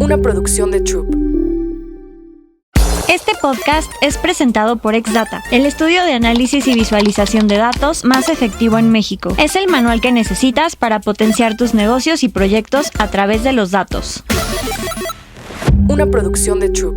Una producción de Troop. Este podcast es presentado por Exdata, el estudio de análisis y visualización de datos más efectivo en México. Es el manual que necesitas para potenciar tus negocios y proyectos a través de los datos. Una producción de Troop.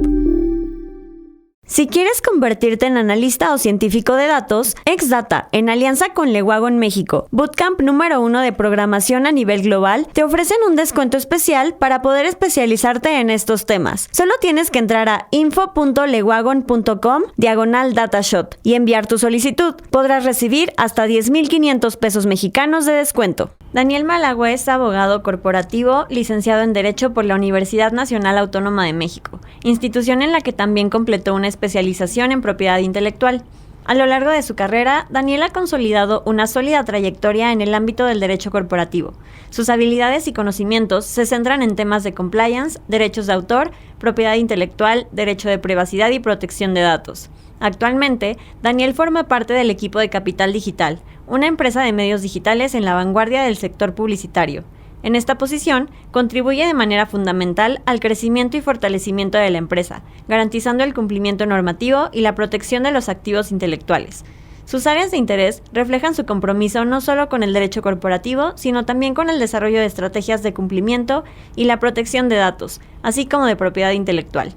Si quieres convertirte en analista o científico de datos, Exdata, en alianza con Lewagon México, Bootcamp número 1 de programación a nivel global, te ofrecen un descuento especial para poder especializarte en estos temas. Solo tienes que entrar a info.lewagon.com/datashot y enviar tu solicitud. Podrás recibir hasta 10,500 pesos mexicanos de descuento. Daniel Malagüe es abogado corporativo, licenciado en Derecho por la Universidad Nacional Autónoma de México, institución en la que también completó una especialización en propiedad intelectual. A lo largo de su carrera, Daniel ha consolidado una sólida trayectoria en el ámbito del derecho corporativo. Sus habilidades y conocimientos se centran en temas de compliance, derechos de autor, propiedad intelectual, derecho de privacidad y protección de datos. Actualmente, Daniel forma parte del equipo de Capital Digital, una empresa de medios digitales en la vanguardia del sector publicitario. En esta posición, contribuye de manera fundamental al crecimiento y fortalecimiento de la empresa, garantizando el cumplimiento normativo y la protección de los activos intelectuales. Sus áreas de interés reflejan su compromiso no solo con el derecho corporativo, sino también con el desarrollo de estrategias de cumplimiento y la protección de datos, así como de propiedad intelectual.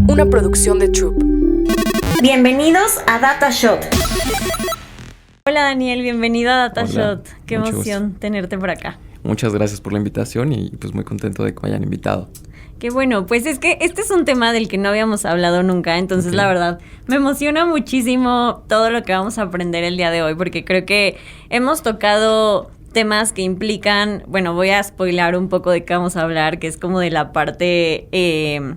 Una producción de Troop. Bienvenidos a DataShot. Hola Daniel, bienvenido a DataShot. Hola, Qué mucho emoción gusto. tenerte por acá. Muchas gracias por la invitación y pues muy contento de que me hayan invitado. Qué bueno, pues es que este es un tema del que no habíamos hablado nunca, entonces la verdad me emociona muchísimo todo lo que vamos a aprender el día de hoy, porque creo que hemos tocado temas que implican, bueno, voy a spoilar un poco de qué vamos a hablar, que es como de la parte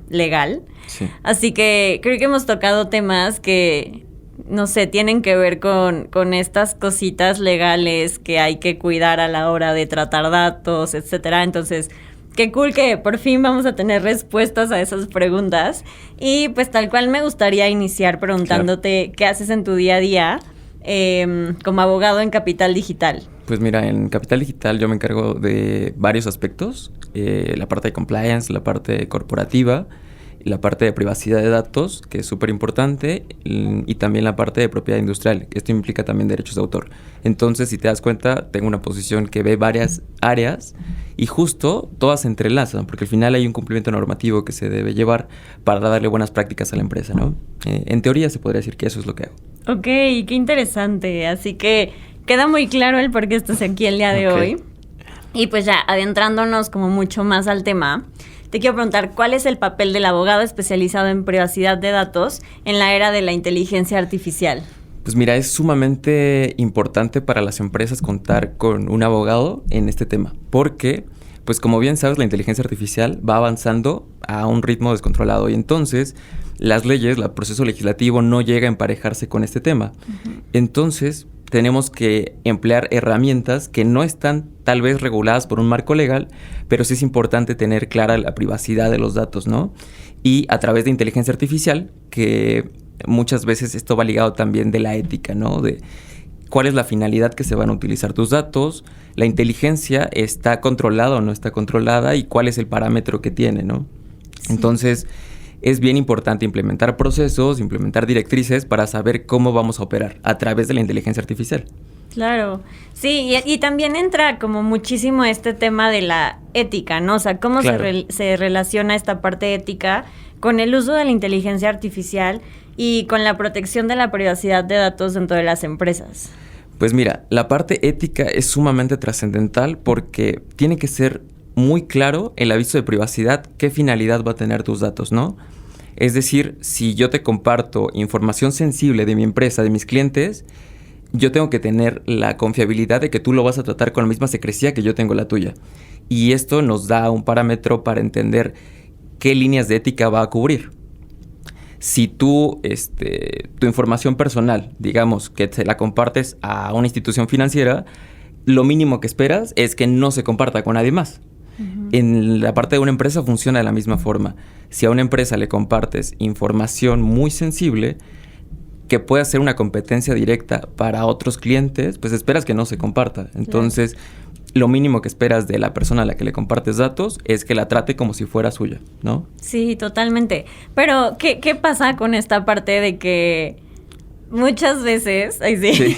legal. Sí. Así que creo que hemos tocado temas que, no sé, tienen que ver con estas cositas legales que hay que cuidar a la hora de tratar datos, etcétera. Entonces, qué cool que por fin vamos a tener respuestas a esas preguntas. Y pues tal cual me gustaría iniciar preguntándote qué haces en tu día a día como abogado en Capital Digital. Pues mira, en Capital Digital yo me encargo de varios aspectos, la parte de compliance, la parte corporativa, la parte de privacidad de datos, que es súper importante, y también la parte de propiedad industrial. Esto implica también derechos de autor. Entonces, si te das cuenta, tengo una posición que ve varias áreas y justo todas se entrelazan, porque al final hay un cumplimiento normativo que se debe llevar para darle buenas prácticas a la empresa, ¿no? En teoría se podría decir que eso es lo que hago. Ok, qué interesante. Así que queda muy claro el por qué estás aquí el día de hoy. Y pues ya adentrándonos como mucho más al tema, te quiero preguntar, ¿cuál es el papel del abogado especializado en privacidad de datos en la era de la inteligencia artificial? Pues mira, es sumamente importante para las empresas contar con un abogado en este tema, porque, pues como bien sabes, la inteligencia artificial va avanzando a un ritmo descontrolado y entonces las leyes, el proceso legislativo no llega a emparejarse con este tema. Uh-huh. Entonces, tenemos que emplear herramientas que no están tal vez reguladas por un marco legal, pero sí es importante tener clara la privacidad de los datos, ¿no? Y a través de inteligencia artificial, que muchas veces esto va ligado también de la ética, ¿no? De cuál es la finalidad que se van a utilizar tus datos, la inteligencia está controlada o no está controlada y cuál es el parámetro que tiene, ¿no? Sí. Entonces, es bien importante implementar procesos, implementar directrices para saber cómo vamos a operar a través de la inteligencia artificial. Claro, sí, y también entra como muchísimo este tema de la ética, ¿no? O sea, cómo claro. se relaciona esta parte ética con el uso de la inteligencia artificial y con la protección de la privacidad de datos dentro de las empresas. Pues mira, la parte ética es sumamente trascendental porque tiene que ser muy claro el aviso de privacidad, qué finalidad va a tener tus datos, ¿no? Es decir, si yo te comparto información sensible de mi empresa, de mis clientes, yo tengo que tener la confiabilidad de que tú lo vas a tratar con la misma secrecía que yo tengo la tuya. Y esto nos da un parámetro para entender qué líneas de ética va a cubrir. Si tú, tu información personal, digamos, que te la compartes a una institución financiera, lo mínimo que esperas es que no se comparta con nadie más. Uh-huh. En la parte de una empresa funciona de la misma forma. Si a una empresa le compartes información muy sensible que puede ser una competencia directa para otros clientes, pues esperas que no se comparta. Entonces, lo mínimo que esperas de la persona a la que le compartes datos es que la trate como si fuera suya, ¿no? Sí, totalmente. Pero, ¿qué pasa con esta parte de que muchas veces sí.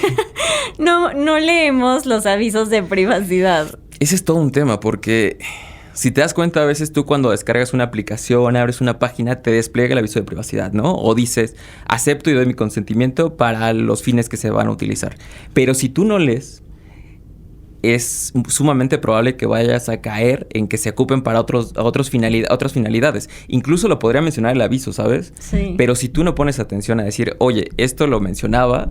no leemos los avisos de privacidad? Ese es todo un tema porque si te das cuenta, a veces tú cuando descargas una aplicación, abres una página, te despliega el aviso de privacidad, ¿no? O dices, acepto y doy mi consentimiento para los fines que se van a utilizar. Pero si tú no lees, es sumamente probable que vayas a caer en que se ocupen para otras finalidades. Incluso lo podría mencionar el aviso, ¿sabes? Sí. Pero si tú no pones atención a decir, oye, esto lo mencionaba,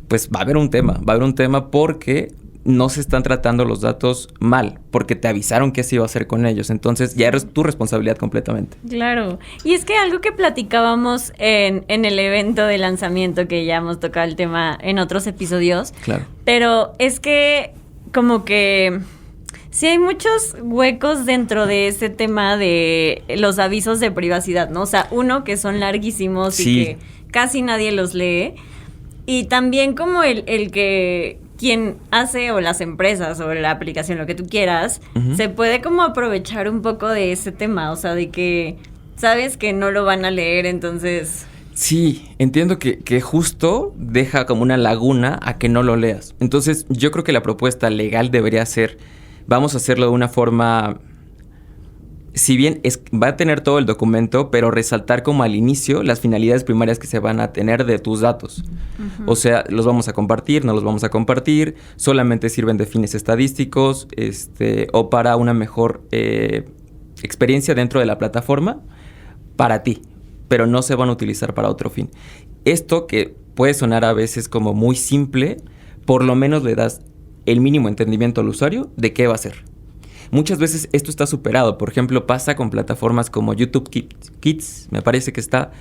pues va a haber un tema porque no se están tratando los datos mal, porque te avisaron qué se iba a hacer con ellos. Entonces ya es tu responsabilidad completamente. Claro. Y es que algo que platicábamos en el evento de lanzamiento, que ya hemos tocado el tema en otros episodios. Claro. Pero es que como que sí hay muchos huecos dentro de ese tema de los avisos de privacidad, ¿no? O sea, uno, que son larguísimos Sí. y que casi nadie los lee. Y también como el que quien hace, o las empresas, o la aplicación, lo que tú quieras, Uh-huh. se puede como aprovechar un poco de ese tema. O sea, de que sabes que no lo van a leer, entonces... Sí, entiendo que justo deja como una laguna a que no lo leas. Entonces, yo creo que la propuesta legal debería ser, vamos a hacerlo de una forma, si bien va a tener todo el documento, pero resaltar como al inicio las finalidades primarias que se van a tener de tus datos. Uh-huh. O sea, los vamos a compartir, no los vamos a compartir, solamente sirven de fines estadísticos, o para una mejor experiencia dentro de la plataforma para ti, pero no se van a utilizar para otro fin. Esto, que puede sonar a veces como muy simple, por lo menos le das el mínimo entendimiento al usuario de qué va a hacer. Muchas veces esto está superado. Por ejemplo, pasa con plataformas como YouTube Kids, me parece que está,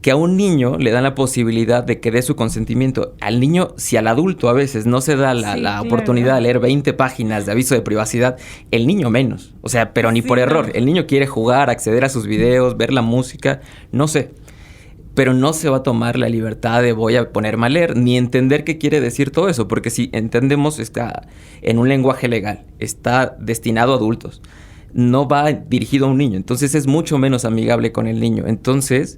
que a un niño le dan la posibilidad de que dé su consentimiento. Al niño, si al adulto a veces no se da la oportunidad de leer 20 páginas de aviso de privacidad, el niño menos. O sea, pero ni por error. El niño quiere jugar, acceder a sus videos, ver la música, no sé. Pero no se va a tomar la libertad de voy a ponerme a leer, ni entender qué quiere decir todo eso. Porque si entendemos, está en un lenguaje legal, está destinado a adultos, no va dirigido a un niño. Entonces es mucho menos amigable con el niño. Entonces...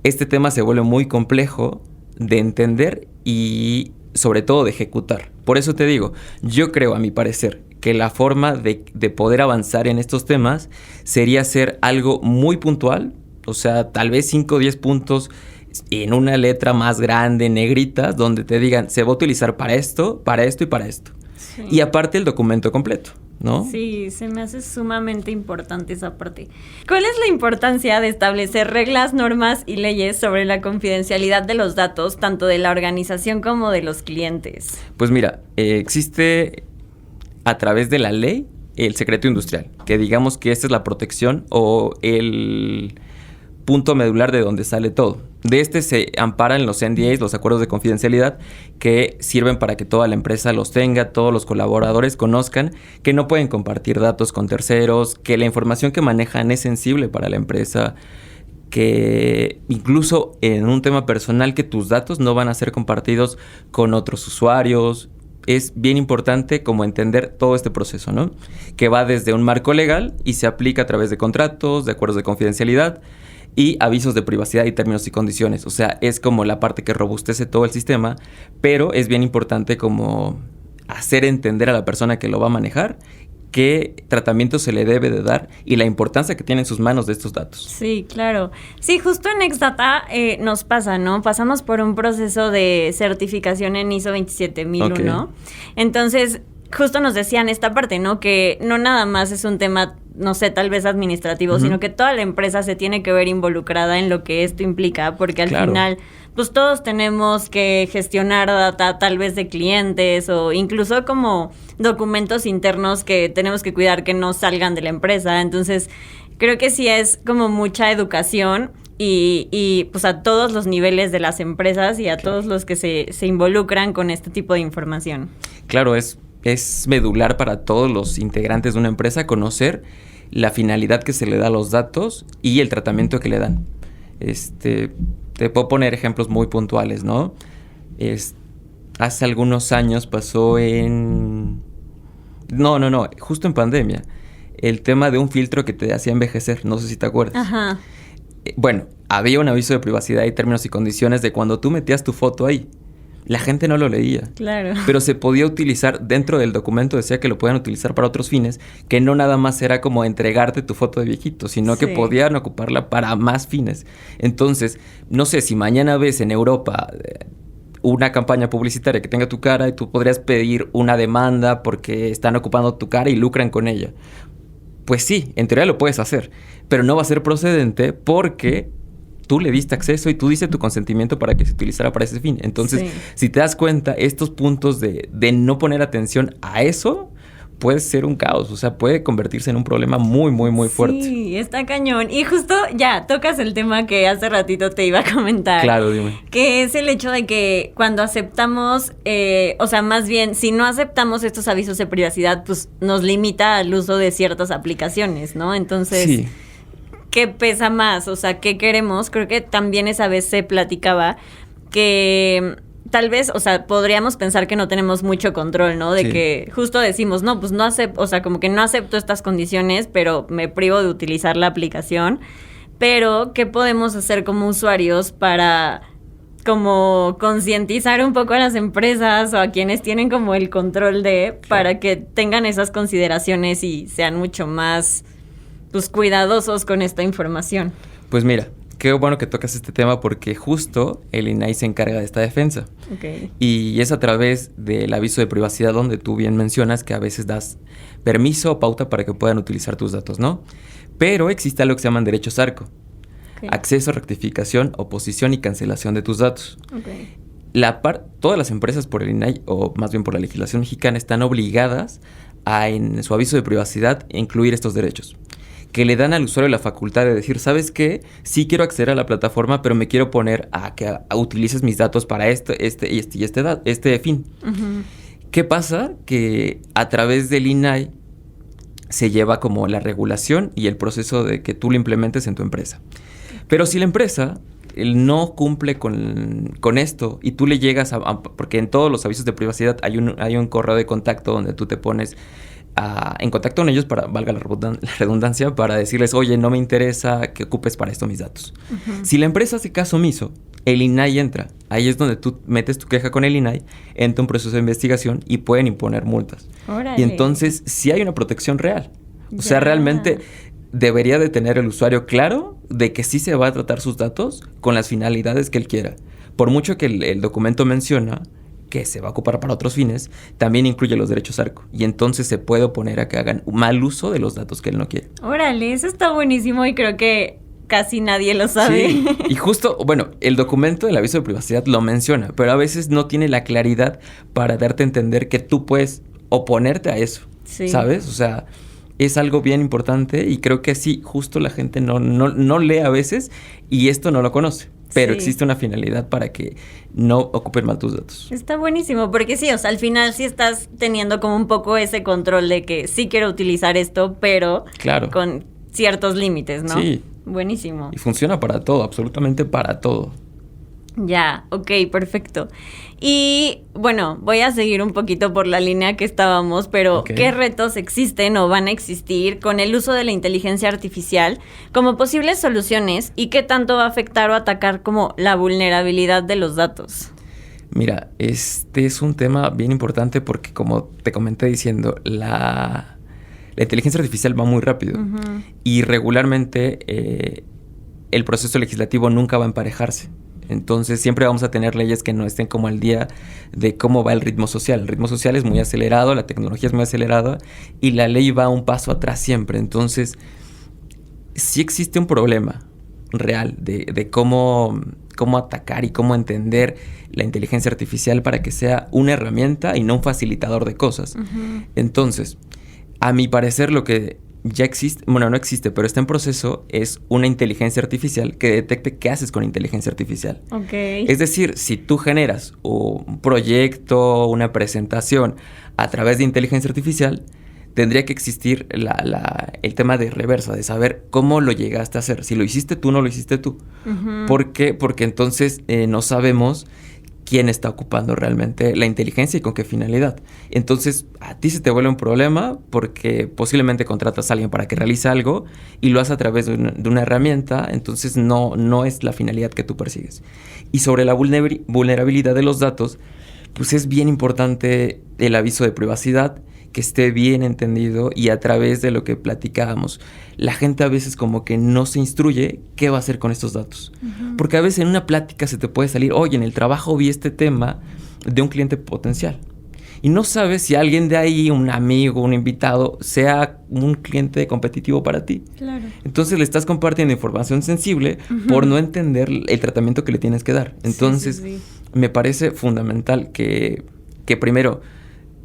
este tema se vuelve muy complejo de entender y sobre todo de ejecutar. Por eso te digo, yo creo, a mi parecer, que la forma de poder avanzar en estos temas sería hacer algo muy puntual, o sea, tal vez 5 o 10 puntos en una letra más grande, negritas, donde te digan, se va a utilizar para esto y para esto. Sí. Y aparte el documento completo, ¿no? Sí, se me hace sumamente importante esa parte. ¿Cuál es la importancia de establecer reglas, normas y leyes sobre la confidencialidad de los datos, tanto de la organización como de los clientes? Pues mira, existe a través de la ley el secreto industrial, que digamos que esta es la protección o el punto medular de donde sale todo. De se amparan los NDAs, los acuerdos de confidencialidad, que sirven para que toda la empresa los tenga, todos los colaboradores conozcan que no pueden compartir datos con terceros, que la información que manejan es sensible para la empresa, que incluso en un tema personal, que tus datos no van a ser compartidos con otros usuarios. Es bien importante como entender todo este proceso, ¿no? Que va desde un marco legal y se aplica a través de contratos, de acuerdos de confidencialidad y avisos de privacidad y términos y condiciones. O sea, es como la parte que robustece todo el sistema, pero es bien importante como hacer entender a la persona que lo va a manejar qué tratamiento se le debe de dar y la importancia que tiene en sus manos de estos datos. Sí, claro. Sí, justo en Exdata nos pasa, ¿no? Pasamos por un proceso de certificación en ISO 27001. Okay. Entonces, justo nos decían esta parte, ¿no? Que no nada más es un tema, no sé, tal vez administrativo, sino que toda la empresa se tiene que ver involucrada en lo que esto implica, porque al final, pues todos tenemos que gestionar data tal vez de clientes o incluso como documentos internos que tenemos que cuidar que no salgan de la empresa. Entonces, creo que sí es como mucha educación y pues a todos los niveles de las empresas y a todos los que se involucran con este tipo de información. Claro, es medular para todos los integrantes de una empresa conocer la finalidad que se le da a los datos y el tratamiento que le dan. Te puedo poner ejemplos muy puntuales, ¿no? Hace algunos años pasó en No, justo en pandemia. El tema de un filtro que te hacía envejecer, no sé si te acuerdas. Ajá. Bueno, había un aviso de privacidad y términos y condiciones de cuando tú metías tu foto ahí. La gente no lo leía. Claro. Pero se podía utilizar, dentro del documento decía que lo podían utilizar para otros fines, que no nada más era como entregarte tu foto de viejito, sino que podían ocuparla para más fines. Entonces, no sé, si mañana ves en Europa una campaña publicitaria que tenga tu cara y tú podrías pedir una demanda porque están ocupando tu cara y lucran con ella. Pues sí, en teoría lo puedes hacer, pero no va a ser procedente porque tú le diste acceso y tú diste tu consentimiento para que se utilizara para ese fin. Entonces, si te das cuenta, estos puntos de no poner atención a eso puede ser un caos. O sea, puede convertirse en un problema muy, muy, muy fuerte. Sí, está cañón. Y justo ya tocas el tema que hace ratito te iba a comentar. Claro, dime. Que es el hecho de que cuando aceptamos, o sea, más bien, si no aceptamos estos avisos de privacidad, pues nos limita al uso de ciertas aplicaciones, ¿no? Entonces... Sí. ¿Qué pesa más? O sea, ¿qué queremos? Creo que también esa vez se platicaba que tal vez, o sea, podríamos pensar que no tenemos mucho control, ¿no? De que justo decimos, no, pues no acepto, o sea, como que no acepto estas condiciones, pero me privo de utilizar la aplicación. Pero, ¿qué podemos hacer como usuarios para como concientizar un poco a las empresas o a quienes tienen como el control para que tengan esas consideraciones y sean mucho más... pues cuidadosos con esta información? Pues mira, qué bueno que tocas este tema porque justo el INAI se encarga de esta defensa. Okay. Y es a través del aviso de privacidad donde tú bien mencionas que a veces das permiso o pauta para que puedan utilizar tus datos, ¿no? Pero existe algo que se llaman derechos ARCO. Okay. Acceso, rectificación, oposición y cancelación de tus datos. Okay. Todas las empresas por el INAI, o más bien por la legislación mexicana, están obligadas a, en su aviso de privacidad, incluir estos derechos, que le dan al usuario la facultad de decir, ¿sabes qué? Sí quiero acceder a la plataforma, pero me quiero poner a que utilices mis datos para este fin. Uh-huh. ¿Qué pasa? Que a través del INAI se lleva como la regulación y el proceso de que tú lo implementes en tu empresa. Pero si la empresa no cumple con esto y tú le llegas porque en todos los avisos de privacidad hay un correo de contacto donde tú te pones en contacto con ellos, para valga la redundancia, para decirles, oye, no me interesa que ocupes para esto mis datos. Uh-huh. Si la empresa hace caso omiso, el INAI entra. Ahí es donde tú metes tu queja con el INAI, entra un proceso de investigación y pueden imponer multas. ¡Órale! Y entonces sí hay una protección real. O sea, realmente debería de tener el usuario claro de que sí se va a tratar sus datos con las finalidades que él quiera. Por mucho que el documento menciona que se va a ocupar para otros fines, también incluye los derechos ARCO. Y entonces se puede oponer a que hagan mal uso de los datos que él no quiere. Órale, eso está buenísimo y creo que casi nadie lo sabe. Sí, y justo, bueno, el documento del aviso de privacidad lo menciona, pero a veces no tiene la claridad para darte a entender que tú puedes oponerte a eso, ¿sabes? O sea, es algo bien importante y creo que sí, justo la gente no lee a veces y esto no lo conoce. Pero existe una finalidad para que no ocupen mal tus datos. Está buenísimo, porque sí, o sea, al final sí estás teniendo como un poco ese control de que sí quiero utilizar esto, pero con ciertos límites, ¿no? Sí. Buenísimo. Y funciona para todo, absolutamente para todo. Ya, ok, perfecto. Y bueno, voy a seguir un poquito por la línea que estábamos, pero ¿qué retos existen o van a existir con el uso de la inteligencia artificial como posibles soluciones y qué tanto va a afectar o atacar como la vulnerabilidad de los datos? Mira, este es un tema bien importante porque, como te comenté diciendo, la inteligencia artificial va muy rápido. Uh-huh. Y regularmente el proceso legislativo nunca va a emparejarse. Entonces siempre vamos a tener leyes que no estén como al día de cómo va el ritmo social. El ritmo social es muy acelerado, la tecnología es muy acelerada y la ley va un paso atrás siempre. Entonces sí existe un problema real de cómo atacar y cómo entender la inteligencia artificial para que sea una herramienta y no un facilitador de cosas. Uh-huh. Entonces, a mi parecer, lo que ya existe, bueno, no existe, pero está en proceso, es una inteligencia artificial que detecte qué haces con inteligencia artificial. Okay. Es decir, si tú generas un proyecto, una presentación a través de inteligencia artificial, tendría que existir el tema de reversa, de saber cómo lo llegaste a hacer. Si lo hiciste tú, no lo hiciste tú. Uh-huh. ¿Por qué? Porque entonces no sabemos quién está ocupando realmente la inteligencia y con qué finalidad. Entonces, a ti se te vuelve un problema porque posiblemente contratas a alguien para que realice algo y lo hace a través de una herramienta, entonces no es la finalidad que tú persigues. Y sobre la vulnerabilidad de los datos, pues es bien importante el aviso de privacidad, que esté bien entendido y a través de lo que platicábamos. La gente a veces como que no se instruye qué va a hacer con estos datos. Uh-huh. Porque a veces en una plática se te puede salir, oye, en el trabajo vi este tema de un cliente potencial. Y no sabes si alguien de ahí, un amigo, un invitado, sea un cliente competitivo para ti. Claro. Entonces le estás compartiendo información sensible por no entender el tratamiento que le tienes que dar. Entonces, sí. Me parece fundamental que primero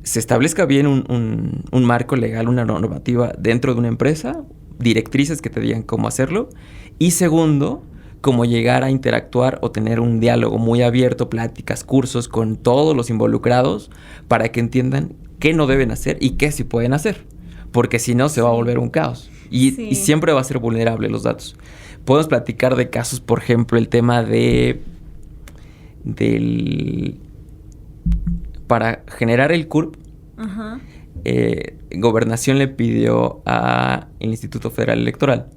se establezca bien un marco legal, una normativa dentro de una empresa, directrices que te digan cómo hacerlo. Y segundo, cómo llegar a interactuar o tener un diálogo muy abierto, pláticas, cursos con todos los involucrados para que entiendan qué no deben hacer y qué sí pueden hacer. Porque si no, se va a volver un caos. Y siempre va a ser vulnerable los datos. Podemos platicar de casos, por ejemplo, el tema para generar el CURP, uh-huh. Gobernación le pidió al Instituto Federal Electoral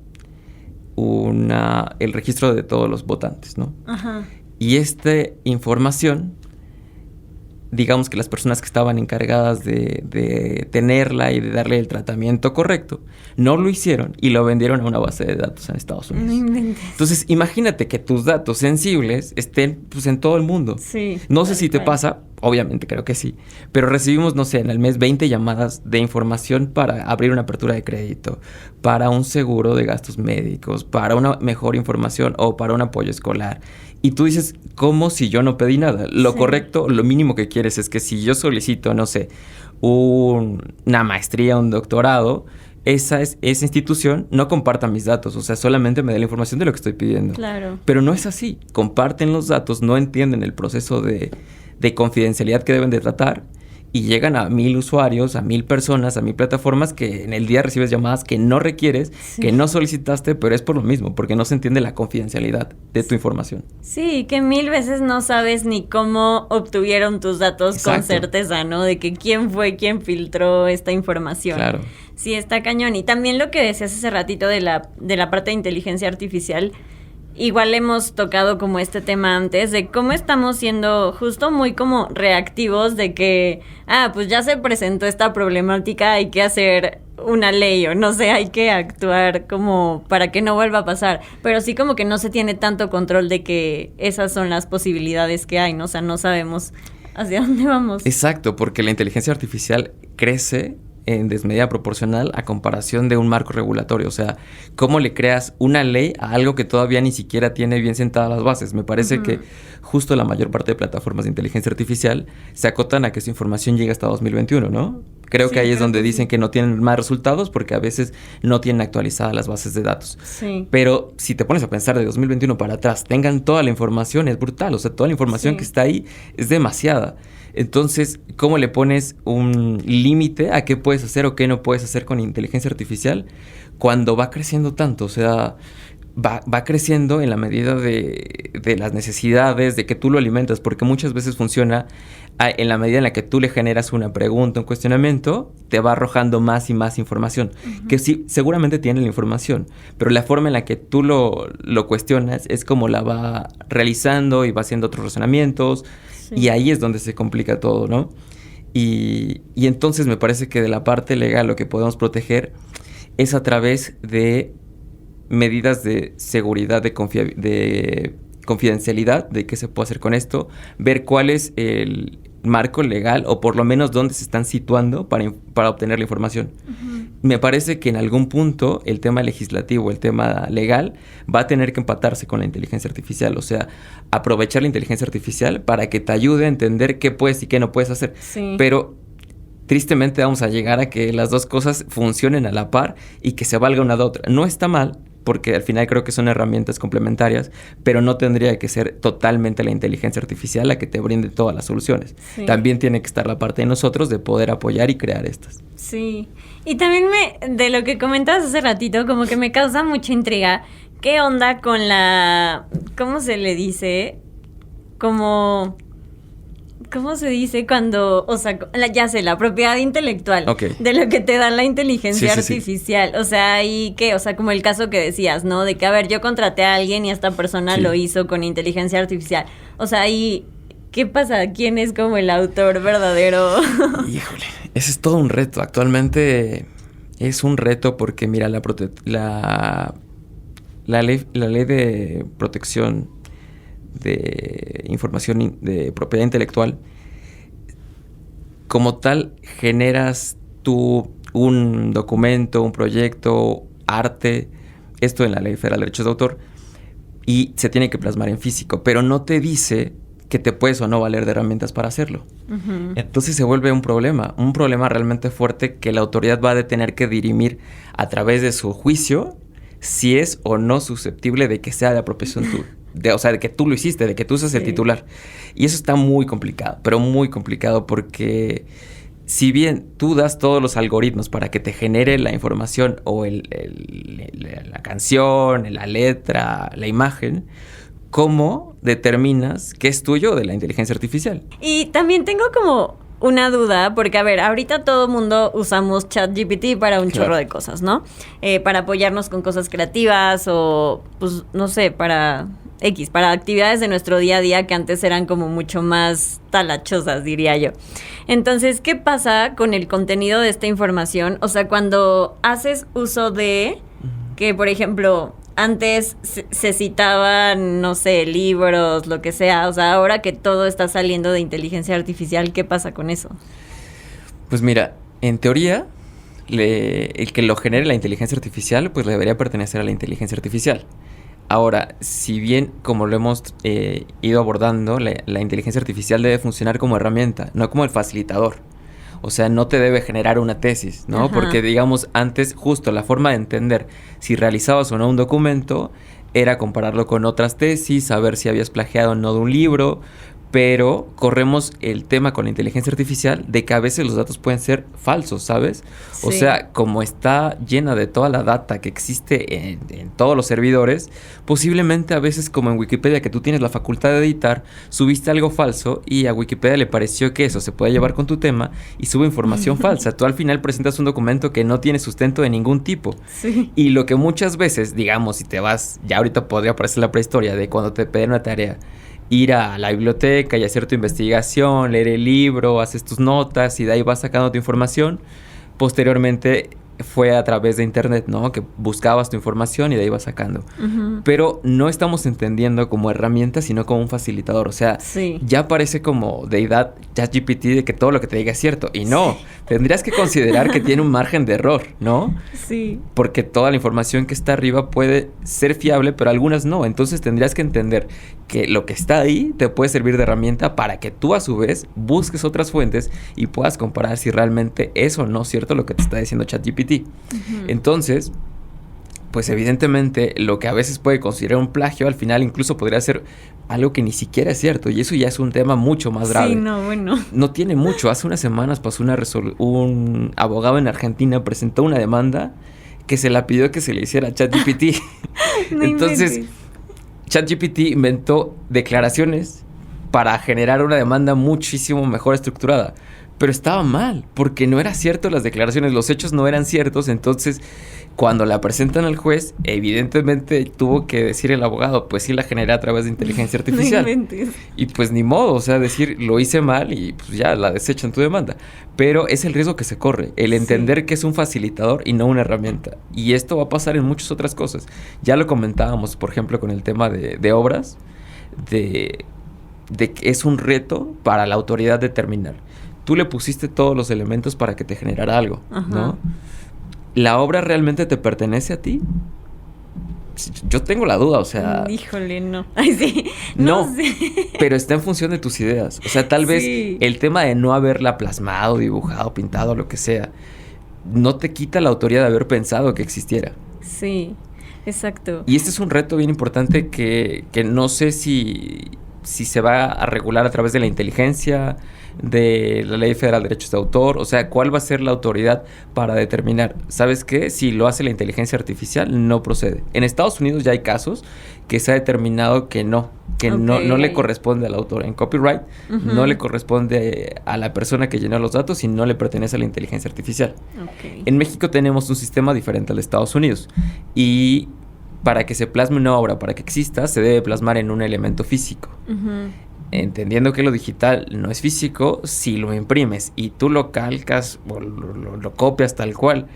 el registro de todos los votantes, ¿no? Uh-huh. Y esta información, digamos que las personas que estaban encargadas de tenerla y de darle el tratamiento correcto, no lo hicieron y lo vendieron a una base de datos en Estados Unidos. No inventes. Entonces, imagínate que tus datos sensibles estén pues, en todo el mundo. Sí. No sé si te pasa, obviamente creo que sí, pero recibimos, no sé, en el mes 20 llamadas de información para abrir una apertura de crédito, para un seguro de gastos médicos, para una mejor información o para un apoyo escolar. Y tú dices, ¿cómo si yo no pedí nada? Lo correcto, lo mínimo que quieres es que si yo solicito, no sé, una maestría, un doctorado, esa institución no comparta mis datos, o sea, solamente me dé la información de lo que estoy pidiendo. Claro. Pero no es así. Comparten los datos, no entienden el proceso de confidencialidad que deben de tratar y llegan a 1,000 usuarios, a 1,000 personas, a 1,000 plataformas que en el día recibes llamadas que no requieres, que no solicitaste, pero es por lo mismo, porque no se entiende la confidencialidad de tu información. Sí, que 1,000 veces no sabes ni cómo obtuvieron tus datos. Exacto. Con certeza, ¿no? De que quién fue quien filtró esta información. Claro. Sí, está cañón. Y también lo que decías hace ratito de la parte de inteligencia artificial, igual hemos tocado como este tema antes, de cómo estamos siendo justo muy como reactivos de que, pues ya se presentó esta problemática, hay que hacer una ley o no sé, hay que actuar como para que no vuelva a pasar. Pero sí como que no se tiene tanto control de que esas son las posibilidades que hay, ¿no? O sea, no sabemos hacia dónde vamos. Exacto, porque la inteligencia artificial crece en desmedida proporcional a comparación de un marco regulatorio. O sea, ¿cómo le creas una ley a algo que todavía ni siquiera tiene bien sentadas las bases? Me parece que justo la mayor parte de plataformas de inteligencia artificial se acotan a que su información llegue hasta 2021, ¿no? Creo que ahí es donde dicen que no tienen más resultados porque a veces no tienen actualizadas las bases de datos. Sí. Pero si te pones a pensar de 2021 para atrás, tengan toda la información, es brutal. O sea, toda la información que está ahí es demasiada. Entonces, ¿cómo le pones un límite a qué puedes hacer o qué no puedes hacer con inteligencia artificial cuando va creciendo tanto? O sea, va creciendo en la medida de las necesidades, de que tú lo alimentas, porque muchas veces funciona en la medida en la que tú le generas una pregunta, un cuestionamiento, te va arrojando más y más información, que sí, seguramente tiene la información, pero la forma en la que tú lo cuestionas es como la va realizando y va haciendo otros razonamientos. Y ahí es donde se complica todo, ¿no? Y entonces me parece que de la parte legal lo que podemos proteger es a través de medidas de seguridad, de confidencialidad, de qué se puede hacer con esto, ver cuál es el marco legal o por lo menos dónde se están situando para obtener la información. Me parece que en algún punto el tema legislativo, el tema legal, va a tener que empatarse con la inteligencia artificial. O sea, aprovechar la inteligencia artificial para que te ayude a entender qué puedes y qué no puedes hacer. Sí. Pero tristemente vamos a llegar a que las dos cosas funcionen a la par y que se valga una de otra. No está mal, porque al final creo que son herramientas complementarias, pero no tendría que ser totalmente la inteligencia artificial la que te brinde todas las soluciones. Sí. También tiene que estar la parte de nosotros de poder apoyar y crear estas. Sí, y también de lo que comentabas hace ratito, como que me causa mucha intriga. ¿Qué onda con ¿cómo se le dice? Como ¿Cómo se dice cuando, o sea, ya sé, la propiedad intelectual de lo que te da la inteligencia artificial? O sea, ¿y qué? O sea, como el caso que decías, ¿no? De que, a ver, yo contraté a alguien y esta persona lo hizo con inteligencia artificial. O sea, ¿y qué pasa? ¿Quién es como el autor verdadero? Híjole, ese es todo un reto. Actualmente es un reto porque, mira, la ley de protección de información de propiedad intelectual, como tal, generas tú un documento, un proyecto, arte, esto en la Ley Federal de Derechos de Autor, y se tiene que plasmar en físico, pero no te dice que te puedes o no valer de herramientas para hacerlo. Uh-huh. Entonces se vuelve un problema realmente fuerte que la autoridad va a tener que dirimir a través de su juicio si es o no susceptible de que sea de apropiación tuya. O sea, de que tú lo hiciste, de que tú seas el titular. Y eso está muy complicado, pero muy complicado porque si bien tú das todos los algoritmos para que te genere la información o la canción, la letra, la imagen, ¿cómo determinas qué es tuyo de la inteligencia artificial? Y también tengo como una duda, porque a ver, ahorita todo mundo usamos ChatGPT para un chorro de cosas, ¿no? Para apoyarnos con cosas creativas o, pues, no sé, para actividades de nuestro día a día que antes eran como mucho más talachosas, diría yo. Entonces, ¿qué pasa con el contenido de esta información? O sea, cuando haces uso de que, por ejemplo, antes se citaban, no sé, libros, lo que sea. O sea, ahora que todo está saliendo de inteligencia artificial, ¿qué pasa con eso? Pues mira, en teoría, el que lo genere la inteligencia artificial, pues le debería pertenecer a la inteligencia artificial. Ahora, si bien, como lo hemos ido abordando, la inteligencia artificial debe funcionar como herramienta, no como el facilitador. O sea, no te debe generar una tesis, ¿no? Ajá. Porque, digamos, antes justo la forma de entender si realizabas o no un documento era compararlo con otras tesis, saber si habías plagiado o no de un libro, pero corremos el tema con la inteligencia artificial de que a veces los datos pueden ser falsos, ¿sabes? Sí. O sea, como está llena de toda la data que existe en todos los servidores, posiblemente a veces como en Wikipedia, que tú tienes la facultad de editar, subiste algo falso y a Wikipedia le pareció que eso se puede llevar con tu tema y sube información falsa. Tú al final presentas un documento que no tiene sustento de ningún tipo. Sí. Y lo que muchas veces, digamos, si te vas, ya ahorita podría aparecer la prehistoria de cuando te piden una tarea, ir a la biblioteca y hacer tu investigación, leer el libro, haces tus notas y de ahí vas sacando tu información. Posteriormente fue a través de internet, ¿no? Que buscabas tu información y de ahí vas sacando. Uh-huh. Pero no estamos entendiendo como herramienta, sino como un facilitador. O sea, ya parece como deidad ChatGPT de que todo lo que te diga es cierto. Y no, tendrías que considerar que tiene un margen de error, ¿no? Sí. Porque toda la información que está arriba puede ser fiable, pero algunas no. Entonces tendrías que entender que lo que está ahí te puede servir de herramienta para que tú a su vez busques otras fuentes y puedas comparar si realmente es o no cierto lo que te está diciendo ChatGPT. Uh-huh. Entonces, pues evidentemente lo que a veces puede considerar un plagio, al final incluso podría ser algo que ni siquiera es cierto, y eso ya es un tema mucho más grave. Sí, no, bueno. No tiene mucho, hace unas semanas pasó un abogado en Argentina presentó una demanda que se la pidió que se le hiciera a ChatGPT. No entonces, ChatGPT inventó declaraciones para generar una demanda muchísimo mejor estructurada. Pero estaba mal, porque no era cierto las declaraciones, los hechos no eran ciertos. Entonces, cuando la presentan al juez, evidentemente tuvo que decir el abogado, pues sí la generé a través de inteligencia artificial. Y pues ni modo, o sea, decir lo hice mal y pues ya la desechan tu demanda. Pero es el riesgo que se corre, el entender que es un facilitador y no una herramienta. Y esto va a pasar en muchas otras cosas. Ya lo comentábamos, por ejemplo, con el tema de obras, de que es un reto para la autoridad determinar. Tú le pusiste todos los elementos para que te generara algo, ajá, ¿no? ¿La obra realmente te pertenece a ti? Yo tengo la duda, o sea... Híjole, no. Ay, sí. No sé. Pero está en función de tus ideas. O sea, tal vez el tema de no haberla plasmado, dibujado, pintado, lo que sea, no te quita la autoridad de haber pensado que existiera. Sí, exacto. Y este es un reto bien importante que no sé si se va a regular a través de la inteligencia, de la Ley Federal de Derechos de Autor, o sea, ¿cuál va a ser la autoridad para determinar? ¿Sabes qué? Si lo hace la inteligencia artificial, no procede. En Estados Unidos ya hay casos que se ha determinado que no le corresponde al autor. En copyright no le corresponde a la persona que llenó los datos y no le pertenece a la inteligencia artificial. En México tenemos un sistema diferente al de Estados Unidos y para que se plasme una obra, para que exista, se debe plasmar en un elemento físico. Entendiendo que lo digital no es físico, si lo imprimes y tú lo calcas o lo copias tal cual,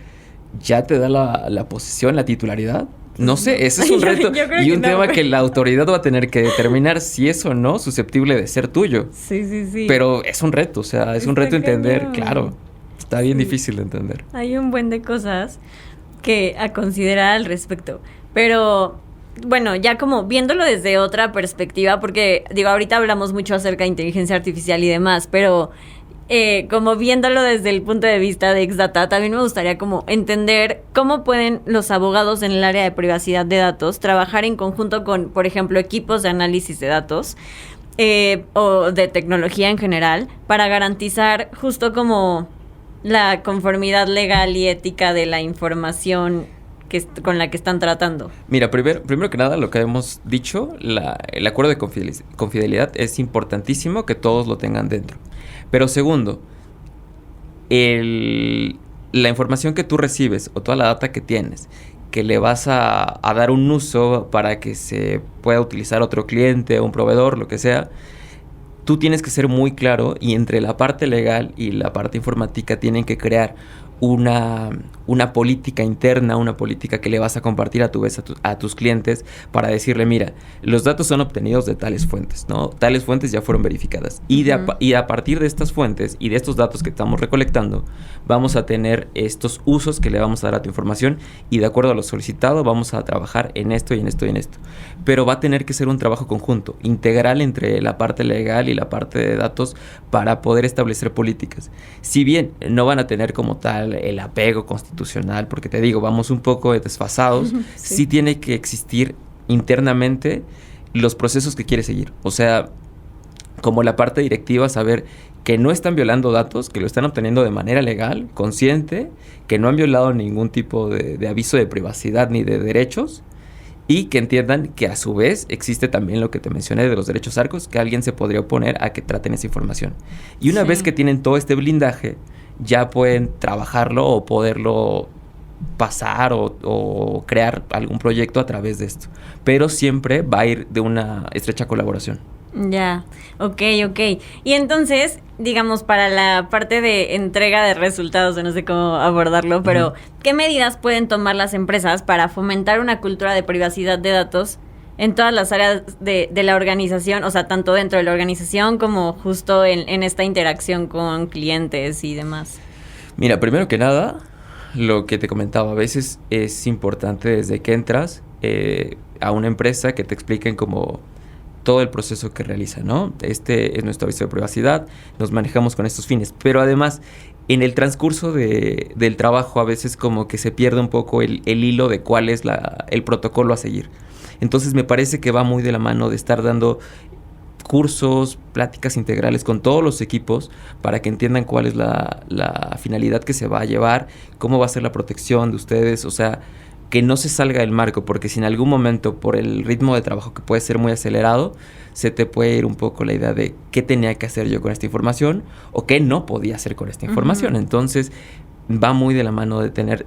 ¿ya te da la posesión, la titularidad? No sé, ese es un reto y un tema que la autoridad va a tener que determinar si es o no susceptible de ser tuyo. Sí. Pero es un reto, o sea, es un reto entender, claro. Está bien difícil de entender. Hay un buen de cosas que a considerar al respecto. Pero, bueno, ya como viéndolo desde otra perspectiva, porque, digo, ahorita hablamos mucho acerca de inteligencia artificial y demás, pero como viéndolo desde el punto de vista de Exdata, también me gustaría como entender cómo pueden los abogados en el área de privacidad de datos trabajar en conjunto con, por ejemplo, equipos de análisis de datos o de tecnología en general para garantizar justo como la conformidad legal y ética de la información con la que están tratando. Mira, primero que nada, lo que hemos dicho, el acuerdo de confidencialidad es importantísimo que todos lo tengan dentro. Pero segundo, la información que tú recibes o toda la data que tienes, que le vas a dar un uso para que se pueda utilizar otro cliente, un proveedor, lo que sea, tú tienes que ser muy claro y entre la parte legal y la parte informática tienen que crear una política interna, una política que le vas a compartir a tu vez a tus clientes para decirle, mira, los datos son obtenidos de tales fuentes, ¿no? Tales fuentes ya fueron verificadas. Y a partir de estas fuentes y de estos datos que estamos recolectando, vamos a tener estos usos que le vamos a dar a tu información y de acuerdo a lo solicitado vamos a trabajar en esto y en esto y en esto. Pero va a tener que ser un trabajo conjunto, integral entre la parte legal y la parte de datos para poder establecer políticas. Si bien no van a tener como tal el apego constitucional, porque te digo, vamos un poco desfasados, sí tiene que existir internamente los procesos que quiere seguir. O sea, como la parte directiva, saber que no están violando datos, que lo están obteniendo de manera legal, consciente, que no han violado ningún tipo de aviso de privacidad ni de derechos, y que entiendan que a su vez existe también lo que te mencioné de los derechos arcos, que alguien se podría oponer a que traten esa información. Y una vez que tienen todo este blindaje, ya pueden trabajarlo o poderlo pasar o crear algún proyecto a través de esto. Pero siempre va a ir de una estrecha colaboración. Ya, ok. Y entonces, digamos, para la parte de entrega de resultados, no sé cómo abordarlo, pero ¿qué medidas pueden tomar las empresas para fomentar una cultura de privacidad de datos en todas las áreas de la organización? O sea, tanto dentro de la organización como justo en esta interacción con clientes y demás. Mira, primero que nada, lo que te comentaba, a veces es importante desde que entras a una empresa que te expliquen como todo el proceso que realiza, ¿no? Este es nuestro aviso de privacidad, nos manejamos con estos fines, pero además en el transcurso del trabajo a veces como que se pierde un poco el hilo de cuál es el protocolo a seguir. Entonces me parece que va muy de la mano de estar dando cursos, pláticas integrales con todos los equipos para que entiendan cuál es la finalidad que se va a llevar, cómo va a ser la protección de ustedes, o sea, que no se salga del marco, porque si en algún momento por el ritmo de trabajo que puede ser muy acelerado, se te puede ir un poco la idea de qué tenía que hacer yo con esta información o qué no podía hacer con esta información. Entonces va muy de la mano de tener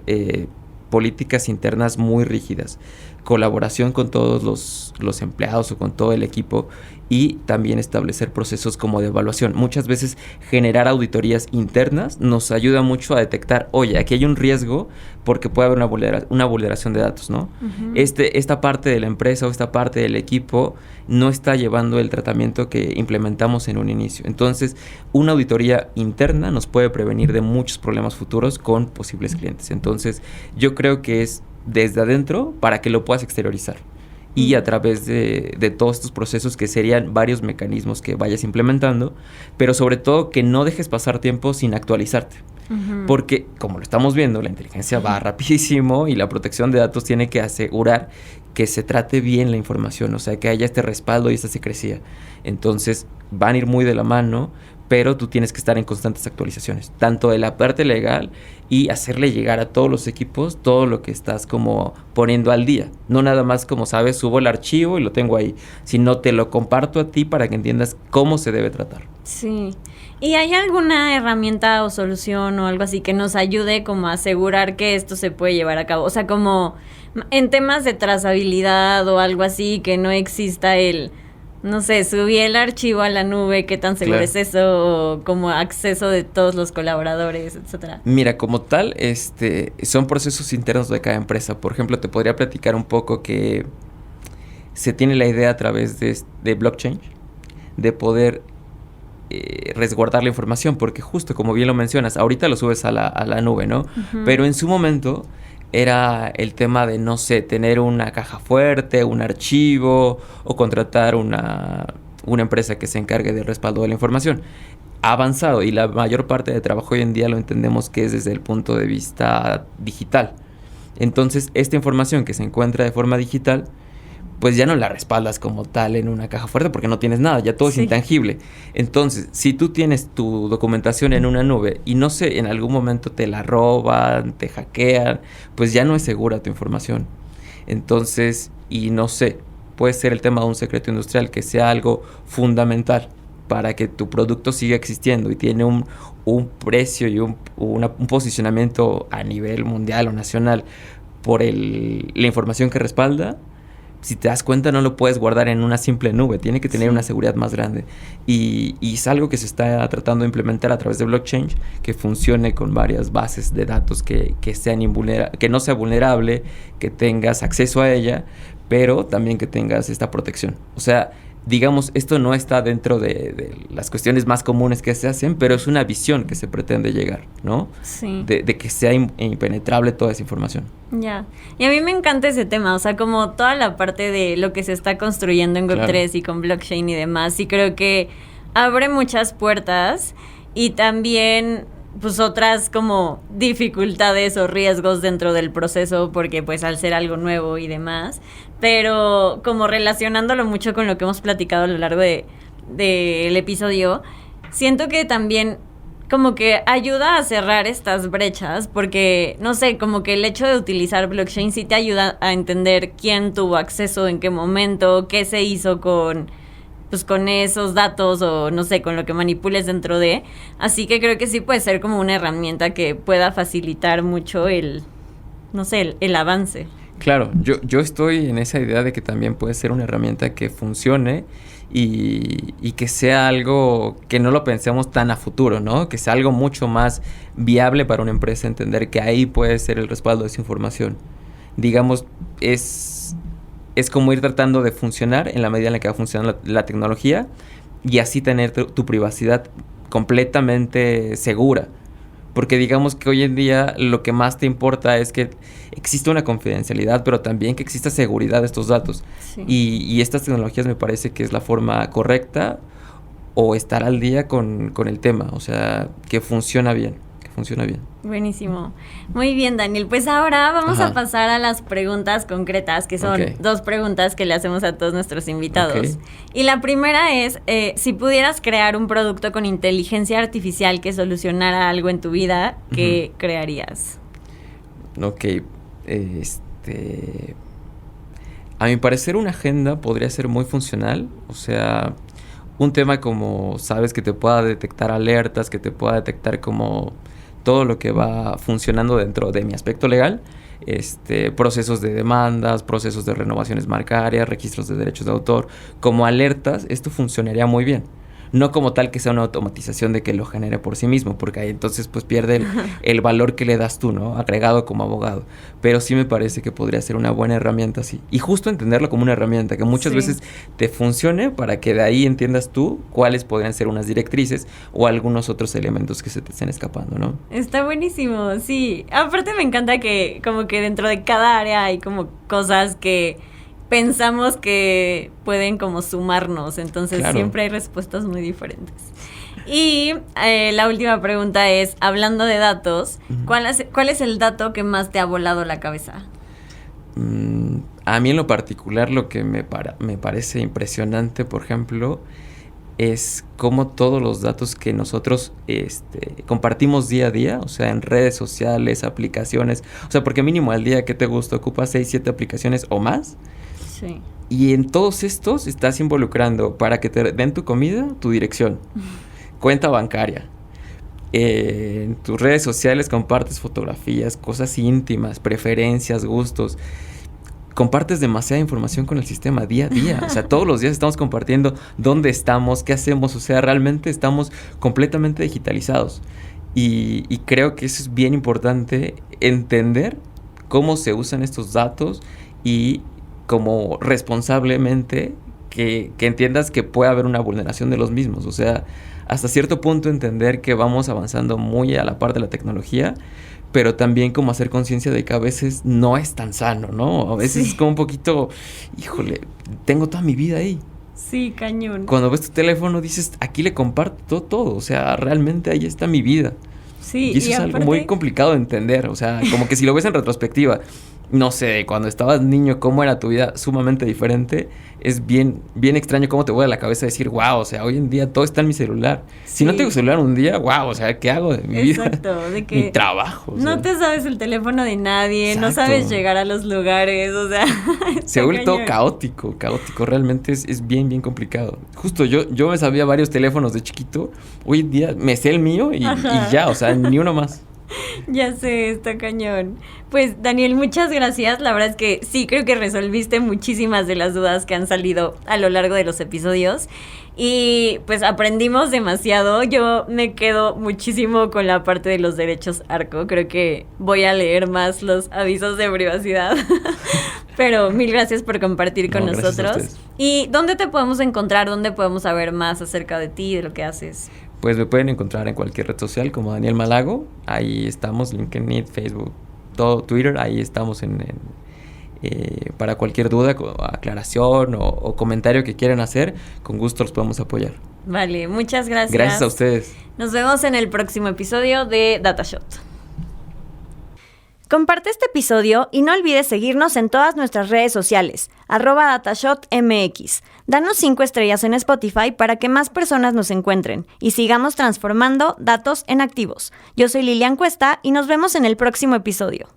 políticas internas muy rígidas, colaboración con todos los empleados o con todo el equipo y también establecer procesos como de evaluación. Muchas veces generar auditorías internas nos ayuda mucho a detectar, oye, aquí hay un riesgo porque puede haber una vulneración de datos, ¿no? Esta parte de la empresa o esta parte del equipo no está llevando el tratamiento que implementamos en un inicio. Entonces, una auditoría interna nos puede prevenir de muchos problemas futuros con posibles clientes. Entonces, yo creo que es desde adentro para que lo puedas exteriorizar. Y a través de todos estos procesos que serían varios mecanismos que vayas implementando, pero sobre todo que no dejes pasar tiempo sin actualizarte. Porque, como lo estamos viendo, la inteligencia va rapidísimo y la protección de datos tiene que asegurar que se trate bien la información, o sea, que haya este respaldo y esta secrecía. Entonces, van a ir muy de la mano, pero tú tienes que estar en constantes actualizaciones, tanto de la parte legal y hacerle llegar a todos los equipos todo lo que estás como poniendo al día. No nada más como sabes, subo el archivo y lo tengo ahí, sino te lo comparto a ti para que entiendas cómo se debe tratar. Sí. ¿Y hay alguna herramienta o solución o algo así que nos ayude como a asegurar que esto se puede llevar a cabo? O sea, como en temas de trazabilidad o algo así, que no exista no sé, subí el archivo a la nube, ¿qué tan seguro es eso? O como acceso de todos los colaboradores, etcétera. Mira, como tal, son procesos internos de cada empresa. Por ejemplo, te podría platicar un poco que se tiene la idea a través de blockchain de poder resguardar la información, porque justo como bien lo mencionas, ahorita lo subes a la nube, ¿no? Uh-huh. Pero en su momento era el tema de, no sé, tener una caja fuerte, un archivo o contratar una empresa que se encargue del respaldo de la información. Ha avanzado y la mayor parte de trabajo hoy en día lo entendemos que es desde el punto de vista digital. Entonces, esta información que se encuentra de forma digital, pues ya no la respaldas como tal en una caja fuerte porque no tienes nada, ya todo es intangible. Entonces, si tú tienes tu documentación en una nube y no sé, en algún momento te la roban, te hackean, pues ya no es segura tu información. Entonces, y no sé, puede ser el tema de un secreto industrial que sea algo fundamental para que tu producto siga existiendo y tiene un precio y un posicionamiento a nivel mundial o nacional por la información que respalda. Si te das cuenta, no lo puedes guardar en una simple nube, tiene que tener una seguridad más grande. Y es algo que se está tratando de implementar a través de blockchain, que funcione con varias bases de datos que no sea vulnerable, que tengas acceso a ella, pero también que tengas esta protección. O sea, digamos, esto no está dentro de las cuestiones más comunes que se hacen, pero es una visión que se pretende llegar, ¿no? Sí. De que sea impenetrable toda esa información. Ya. Y a mí me encanta ese tema, o sea, como toda la parte de lo que se está construyendo en Web3 y con blockchain y demás, y creo que abre muchas puertas y también pues otras como dificultades o riesgos dentro del proceso, porque pues al ser algo nuevo y demás, pero como relacionándolo mucho con lo que hemos platicado a lo largo del episodio, siento que también como que ayuda a cerrar estas brechas, porque, no sé, como que el hecho de utilizar blockchain sí te ayuda a entender quién tuvo acceso, en qué momento, qué se hizo con esos datos o, no sé, con lo que manipules dentro de. Así que creo que sí puede ser como una herramienta que pueda facilitar mucho el avance. Claro, yo estoy en esa idea de que también puede ser una herramienta que funcione y que sea algo que no lo pensemos tan a futuro, ¿no? Que sea algo mucho más viable para una empresa entender que ahí puede ser el respaldo de esa información. Digamos, es como ir tratando de funcionar en la medida en la que va funcionando la tecnología y así tener tu privacidad completamente segura. Porque digamos que hoy en día lo que más te importa es que exista una confidencialidad, pero también que exista seguridad de estos datos. Sí. Y estas tecnologías me parece que es la forma correcta o estar al día con el tema. O sea, que funciona bien. Buenísimo. Muy bien, Daniel. Pues ahora vamos a pasar a las preguntas concretas, que son 2 preguntas que le hacemos a todos nuestros invitados. Okay. Y la primera es, si pudieras crear un producto con inteligencia artificial que solucionara algo en tu vida, ¿qué crearías? Ok. A mi parecer una agenda podría ser muy funcional. O sea, un tema como, sabes, que te pueda detectar alertas, que te pueda detectar como todo lo que va funcionando dentro de mi aspecto legal, procesos de demandas, procesos de renovaciones marcarias, registros de derechos de autor, como alertas, esto funcionaría muy bien. No como tal que sea una automatización de que lo genere por sí mismo, porque ahí entonces pues pierde el valor que le das tú, ¿no? Agregado como abogado. Pero sí me parece que podría ser una buena herramienta así. Y justo entenderlo como una herramienta que muchas veces te funcione para que de ahí entiendas tú cuáles podrían ser unas directrices o algunos otros elementos que se te estén escapando, ¿no? Está buenísimo, sí. Aparte me encanta que como que dentro de cada área hay como cosas que pensamos que pueden como sumarnos, entonces siempre hay respuestas muy diferentes. Y la última pregunta es, hablando de datos, ¿cuál es el dato que más te ha volado la cabeza? A mí en lo particular lo que me parece impresionante, por ejemplo, es cómo todos los datos que nosotros compartimos día a día, o sea, en redes sociales, aplicaciones, o sea, porque mínimo al día, ¿qué te gusta? Ocupas 6, 7 aplicaciones o más. Sí. Y en todos estos estás involucrando para que te den tu comida, tu dirección, cuenta bancaria. En tus redes sociales compartes fotografías, cosas íntimas, preferencias, gustos. Compartes demasiada información con el sistema día a día. O sea, todos los días estamos compartiendo dónde estamos, qué hacemos. O sea, realmente estamos completamente digitalizados. Y creo que eso es bien importante, entender cómo se usan estos datos y como responsablemente que entiendas que puede haber una vulneración de los mismos. O sea, hasta cierto punto entender que vamos avanzando muy a la par de la tecnología, pero también como hacer conciencia de que a veces no es tan sano, ¿no? A veces es como un poquito, híjole, tengo toda mi vida ahí. Sí, cañón. Cuando ves tu teléfono dices, aquí le comparto todo, o sea, realmente ahí está mi vida. Sí, y eso es algo muy complicado de entender, o sea, como que si lo ves en retrospectiva, no sé, cuando estabas niño, cómo era tu vida sumamente diferente, es bien extraño cómo te vuela la cabeza decir, wow, o sea, hoy en día todo está en mi celular. Sí. Si no tengo celular un día, wow, o sea, ¿qué hago de mi vida? Exacto, de que mi trabajo. No te sabes el teléfono de nadie, no sabes llegar a los lugares, o sea. Se vuelve todo caótico, realmente es bien complicado. Justo yo me sabía varios teléfonos de chiquito, hoy en día me sé el mío y ya, o sea, ni uno más. Ya sé, está cañón. Pues Daniel, muchas gracias. La verdad es que sí, creo que resolviste muchísimas de las dudas que han salido a lo largo de los episodios. Y pues aprendimos demasiado. Yo me quedo muchísimo con la parte de los derechos ARCO. Creo que voy a leer más los avisos de privacidad. Pero mil gracias por compartir con nosotros. ¿Y dónde te podemos encontrar? ¿Dónde podemos saber más acerca de ti, de lo que haces? Pues me pueden encontrar en cualquier red social como Daniel Malago. Ahí estamos, LinkedIn, Facebook, todo, Twitter. Ahí estamos para cualquier duda, aclaración o comentario que quieran hacer. Con gusto los podemos apoyar. Vale, muchas gracias. Gracias a ustedes. Nos vemos en el próximo episodio de DataShot. Comparte este episodio y no olvides seguirnos en todas nuestras redes sociales, @DataShotMX. Danos 5 estrellas en Spotify para que más personas nos encuentren y sigamos transformando datos en activos. Yo soy Lilian Cuesta y nos vemos en el próximo episodio.